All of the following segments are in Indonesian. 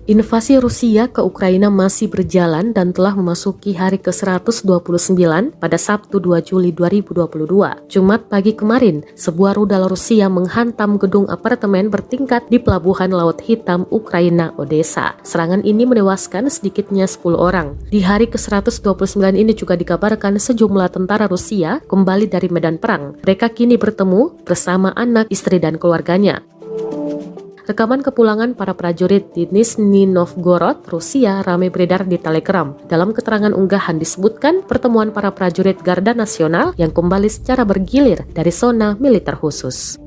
Invasi Rusia ke Ukraina masih berjalan dan telah memasuki hari ke-129 pada Sabtu 2 Juli 2022. Jumat pagi kemarin, sebuah rudal Rusia menghantam gedung apartemen bertingkat di Pelabuhan Laut Hitam Ukraina, Odessa. Serangan ini menewaskan sedikitnya 10 orang. Di hari ke-129 ini juga dikabarkan sejumlah tentara Rusia kembali dari medan perang. Mereka kini bertemu bersama anak, istri, dan keluarganya. Rekaman kepulangan para prajurit di Nizhny Novgorod, Rusia ramai beredar di Telegram. Dalam keterangan unggahan disebutkan pertemuan para prajurit Garda Nasional yang kembali secara bergilir dari zona militer khusus.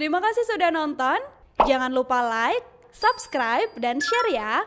Terima kasih sudah nonton. Jangan lupa like, subscribe, dan share ya.